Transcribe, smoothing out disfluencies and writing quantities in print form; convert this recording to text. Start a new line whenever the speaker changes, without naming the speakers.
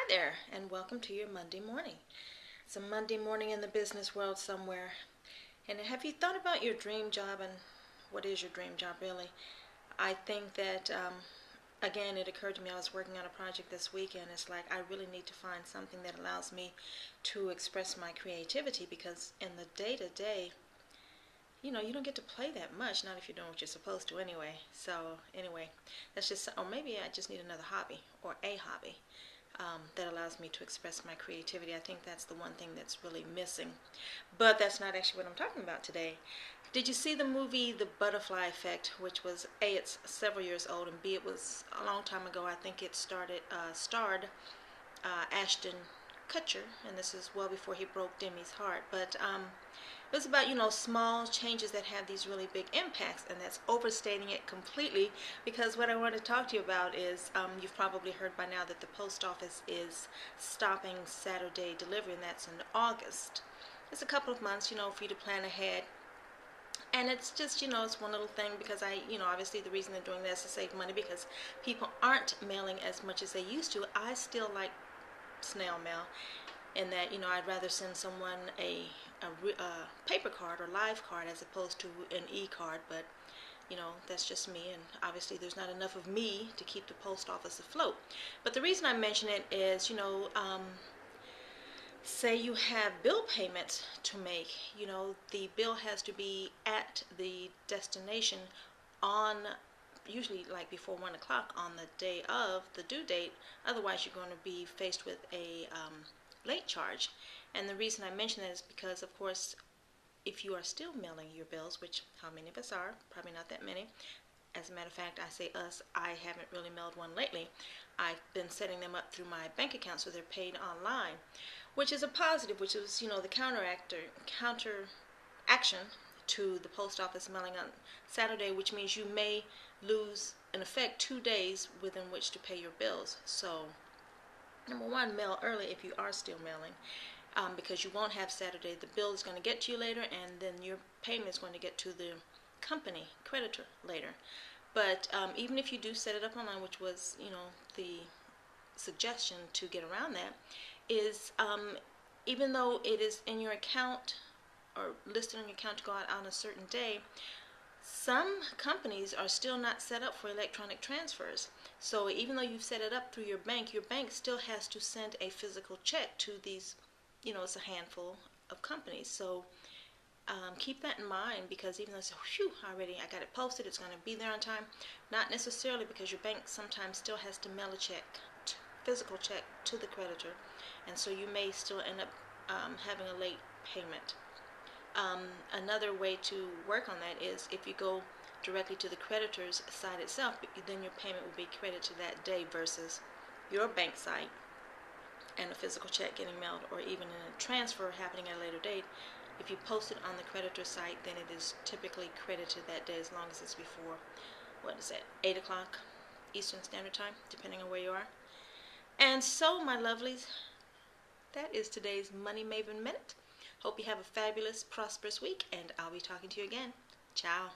there, and welcome to your Monday morning. It's a Monday morning in the business world somewhere. And have you thought about your dream job and what is your dream job really? I think that, again, it occurred to me I was working on a project this weekend. It's like I really need to find something that allows me to express my creativity because in the day to day, you don't get to play that much, not if you're doing what you're supposed to anyway. So, anyway, that's just, or maybe I just need another hobby or a hobby. That allows me to express my creativity. I think that's the one thing that's really missing. But that's not actually what I'm talking about today. Did you see the movie The Butterfly Effect, which was A, it's several years old, and B, it was a long time ago. I think it starred Ashton Kutcher, and this is well before he broke Demi's heart. But it was about, small changes that have these really big impacts, and that's overstating it completely because what I want to talk to you about is you've probably heard by now that the post office is stopping Saturday delivery, and that's in August. It's a couple of months, for you to plan ahead. And it's just, it's one little thing because obviously the reason they're doing this is to save money because people aren't mailing as much as they used to. I still like snail mail in that, I'd rather send someone a paper card or live card as opposed to an e-card, but that's just me, and obviously there's not enough of me to keep the post office afloat. But the reason I mention it is, say you have bill payments to make, the bill has to be at the destination on usually like before 1 o'clock on the day of the due date. Otherwise you're going to be faced with a late charge. And the reason I mention that is because, of course, if you are still mailing your bills, which how many of us are, probably not that many. As a matter of fact, I say us, I haven't really mailed one lately. I've been setting them up through my bank account so they're paid online, which is a positive, which is, the counter action to the post office mailing on Saturday, which means you may lose, in effect, 2 days within which to pay your bills. So, number one, mail early if you are still mailing. Because you won't have Saturday. The bill is going to get to you later, and then your payment is going to get to the company creditor later. But even if you do set it up online, which was, the suggestion to get around that, is even though it is in your account or listed on your account to go out on a certain day, some companies are still not set up for electronic transfers. So even though you've set it up through your bank still has to send a physical check to these, it's a handful of companies. So keep that in mind, because even though it's, already I got it posted, it's going to be there on time, not necessarily, because your bank sometimes still has to mail a check, physical check, to the creditor, and so you may still end up having a late payment. Another way to work on that is if you go directly to the creditor's side itself, then your payment will be credited to that day versus your bank site and a physical check getting mailed, or even a transfer happening at a later date. If you post it on the creditor's site, then it is typically credited that day as long as it's before, 8 o'clock Eastern Standard Time, depending on where you are. And so, my lovelies, that is today's Money Maven Minute. Hope you have a fabulous, prosperous week, and I'll be talking to you again. Ciao.